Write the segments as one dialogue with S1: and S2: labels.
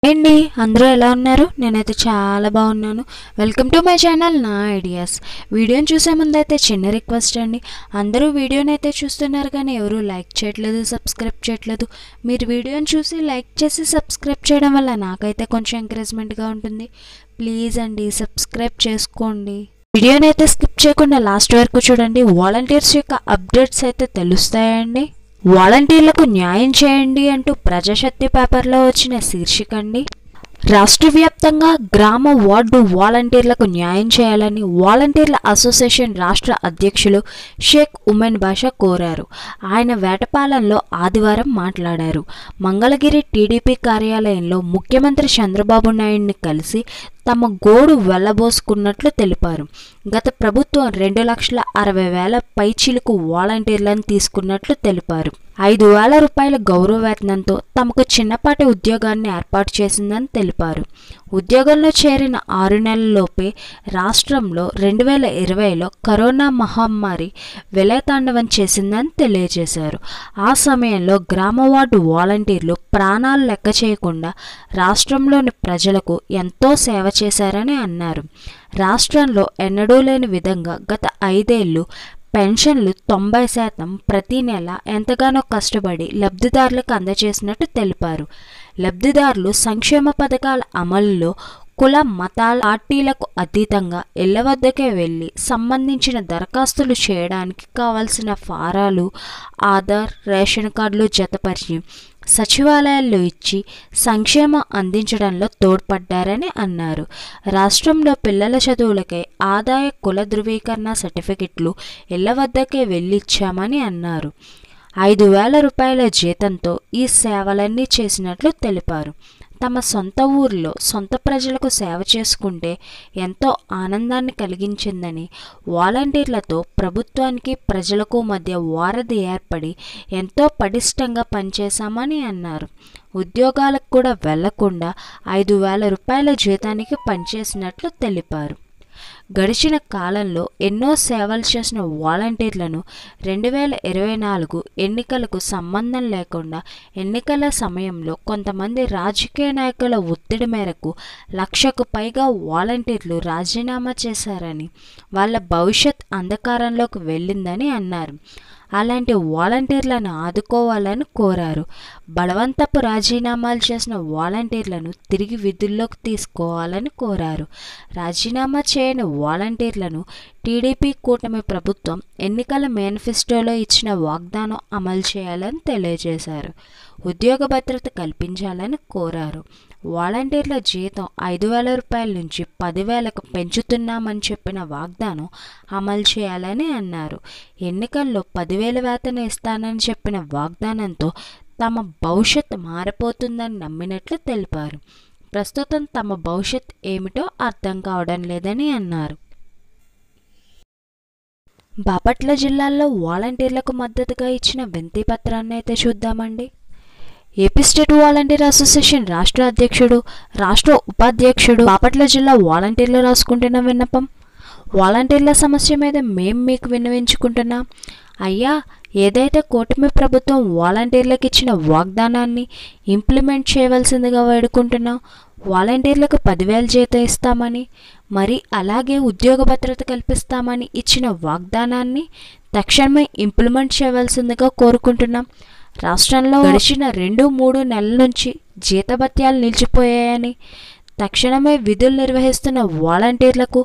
S1: ఏండి అందరూ ఎలా ఉన్నారు? నేనైతే చాలా బాగున్నాను. వెల్కమ్ టు మై ఛానల్ నా ఐడియాస్. వీడియోని చూసే ముందైతే చిన్న రిక్వెస్ట్ అండి. అందరూ వీడియోని అయితే చూస్తున్నారు కానీ ఎవరు లైక్ చేయట్లేదు, సబ్స్క్రైబ్ చేయట్లేదు. మీరు వీడియోని చూసి లైక్ చేసి సబ్స్క్రైబ్ చేయడం వల్ల నాకైతే కొంచెం ఎంకరేజ్మెంట్గా ఉంటుంది. ప్లీజ్ అండి సబ్స్క్రైబ్ చేసుకోండి. వీడియోని అయితే స్కిప్ చేయకుండా లాస్ట్ వరకు చూడండి. వాలంటీర్స్ యొక్క అప్డేట్స్ అయితే తెలుస్తాయండి. వాలంటీర్లకు న్యాయం చేయండి అంటూ ప్రజాశక్తి పేపర్లో వచ్చిన శీర్షిక అండి. రాష్ట్ర వ్యాప్తంగా గ్రామ వార్డు వాలంటీర్లకు న్యాయం చేయాలని వాలంటీర్ల అసోసియేషన్ రాష్ట్ర అధ్యక్షులు షేక్ ఉమెన్ బాషా కోరారు. ఆయన వేటపాలెంలో ఆదివారం మాట్లాడారు. మంగళగిరి టీడీపీ కార్యాలయంలో ముఖ్యమంత్రి చంద్రబాబు నాయుడిని కలిసి తమ గోడు వెళ్లబోసుకున్నట్లు తెలిపారు. గత ప్రభుత్వం 2,60,000 పైచిలుకు వాలంటీర్లను తీసుకున్నట్లు తెలిపారు. 5,000 రూపాయల గౌరవ వేతనంతో తమకు చిన్నపాటి ఉద్యోగాన్ని ఏర్పాటు చేసిందని తెలిపారు. ఉద్యోగంలో చేరిన 6 నెలల్లోపే రాష్ట్రంలో 2020లో కరోనా మహమ్మారి విలయతాండవం చేసిందని తెలియజేశారు. ఆ సమయంలో గ్రామ వార్డు వాలంటీర్లు ప్రాణాలు లెక్క చేయకుండా రాష్ట్రంలోని ప్రజలకు ఎంతో సేవ చేశారని అన్నారు. రాష్ట్రంలో ఎన్నడూ లేని విధంగా గత 5 ఏళ్లు పెన్షన్లు 90% ప్రతి నెల ఎంతగానో కష్టపడి లబ్ధిదారులకు అందజేసినట్టు తెలిపారు. లబ్ధిదారులు సంక్షేమ పథకాల అమలులో కుల మతాల పార్టీలకు అతీతంగా ఇళ్ల వద్దకే వెళ్ళి సంబంధించిన దరఖాస్తులు చేయడానికి కావాల్సిన ఫారాలు, ఆధార్, రేషన్ కార్డులు జతపరిచి సచివాలయాల్లో ఇచ్చి సంక్షేమం అందించడంలో తోడ్పడ్డారని అన్నారు. రాష్ట్రంలో పిల్లల చదువులకై ఆదాయ కుల ధృవీకరణ సర్టిఫికెట్లు ఇళ్ల వద్దకే వెళ్ళిచ్చామని అన్నారు. 5,000 రూపాయల జీతంతో ఈ సేవలన్నీ చేసినట్లు తెలిపారు. తమ సొంత ఊరిలో సొంత ప్రజలకు సేవ చేసుకుంటే ఎంతో ఆనందాన్ని కలిగించిందని, వాలంటీర్లతో ప్రభుత్వానికి ప్రజలకు మధ్య వారధి ఏర్పడి ఎంతో పటిష్టంగా పనిచేశామని అన్నారు. ఉద్యోగాలకు కూడా వెళ్లకుండా 5,000 రూపాయల జీతానికి పనిచేసినట్లు తెలిపారు. గడిచిన కాలంలో ఎన్నో సేవలు చేసిన వాలంటీర్లను 2024 ఎన్నికలకు సంబంధం లేకుండా ఎన్నికల సమయంలో కొంతమంది రాజకీయ నాయకుల ఒత్తిడి మేరకు 1,00,000కు పైగా వాలంటీర్లు రాజీనామా చేశారని, వాళ్ళ భవిష్యత్ అంధకారంలోకి వెళ్ళిందని అన్నారు. అలాంటి వాలంటీర్లను ఆదుకోవాలని కోరారు. బలవంతపు రాజీనామాలు చేసిన వాలంటీర్లను తిరిగి విధుల్లోకి తీసుకోవాలని కోరారు. రాజీనామా చేయని వాలంటీర్లను టీడీపీ కూటమి ప్రభుత్వం ఎన్నికల మేనిఫెస్టోలో ఇచ్చిన వాగ్దానం అమలు చేయాలని తెలియజేశారు. ఉద్యోగ భద్రత కల్పించాలని కోరారు. వాలంటీర్ల జీతం 5,000 రూపాయల నుంచి 10,000కు పెంచుతున్నామని చెప్పిన వాగ్దానం అమలు చేయాలని అన్నారు. ఎన్నికల్లో 10,000 వేతనం ఇస్తానని చెప్పిన వాగ్దానంతో తమ భవిష్యత్ మారిపోతుందని నమ్మినట్లు తెలిపారు. ప్రస్తుతం తమ భవిష్యత్ ఏమిటో అర్థం కావడం లేదని అన్నారు. బాపట్ల జిల్లాలో వాలంటీర్లకు మద్దతుగా ఇచ్చిన వినతి పత్రాన్ని అయితే చూద్దామండి. ఏపీ స్టేట్ వాలంటీర్ అసోసియేషన్ రాష్ట్ర అధ్యక్షుడు, రాష్ట్ర ఉపాధ్యక్షుడు బాపట్ల జిల్లా వాలంటీర్లు రాసుకుంటున్న విన్నపం. వాలంటీర్ల సమస్య మీద మీకు విన్నవించుకుంటున్నాం. అయ్యా, ఏదైతే కూటమి ప్రభుత్వం వాలంటీర్లకు ఇచ్చిన వాగ్దానాన్ని ఇంప్లిమెంట్ చేయవలసిందిగా వేడుకుంటున్నాం. వాలంటీర్లకు 10,000 జీతం ఇస్తామని, మరి అలాగే ఉద్యోగ భద్రత కల్పిస్తామని ఇచ్చిన వాగ్దానాన్ని తక్షణమే ఇంప్లిమెంట్ చేయవలసిందిగా కోరుకుంటున్నాం. రాష్ట్రంలో గడిచిన 2-3 నెలల నుంచి జీతభత్యాలు నిలిచిపోయాయని, తక్షణమే విధులు నిర్వహిస్తున్న వాలంటీర్లకు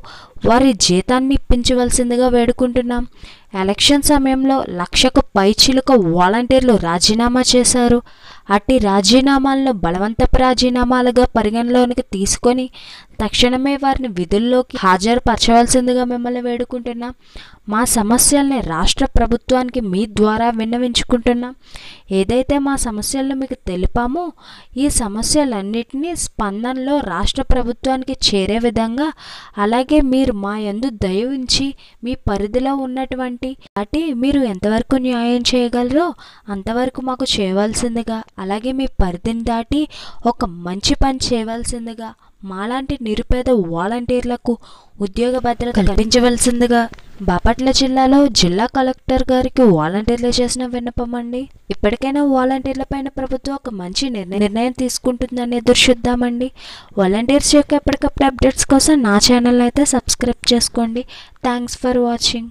S1: వారి జీతాన్ని ఇప్పించవలసిందిగా వేడుకుంటున్నాం. ఎలక్షన్ సమయంలో 1,00,000కు పైచిలుక వాలంటీర్లు రాజీనామా చేశారు. అట్టి రాజీనామాలను బలవంతపు రాజీనామాలుగా పరిగణలోనికి తీసుకొని తక్షణమే వారిని విధుల్లోకి హాజరుపరచవలసిందిగా మిమ్మల్ని వేడుకుంటున్నాం. మా సమస్యల్ని రాష్ట్ర ప్రభుత్వానికి మీ ద్వారా విన్నవించుకుంటున్నాం. ఏదైతే మా సమస్యలను మీకు తెలిపామో ఈ సమస్యలన్నిటినీ స్పందనలో రాష్ట్ర ప్రభుత్వానికి చేరే విధంగా, అలాగే మీరు మా యందు దయ ఉంచి మీ పరిధిలో ఉన్నటువంటి దాటి మీరు ఎంతవరకు న్యాయం చేయగలరో అంతవరకు మాకు చేయవలసిందిగా, అలాగే మీ పరిధిని దాటి ఒక మంచి పని చేయవలసిందిగా, మాలాంటి నిరుపేద వాలంటీర్లకు ఉద్యోగ భద్రత కల్పించవలసిందిగా బాపట్ల జిల్లాలో జిల్లా కలెక్టర్ గారికి వాలంటీర్లు చేసిన విన్నపం అండి. ఇప్పటికైనా వాలంటీర్లపైన ప్రభుత్వం ఒక మంచి నిర్ణయం తీసుకుంటుందని ఎదురు చూద్దామండి. వాలంటీర్స్ యొక్క ఎప్పటికప్పుడు అప్డేట్స్ కోసం నా ఛానల్ అయితే సబ్స్క్రైబ్ చేసుకోండి. Thanks for watching.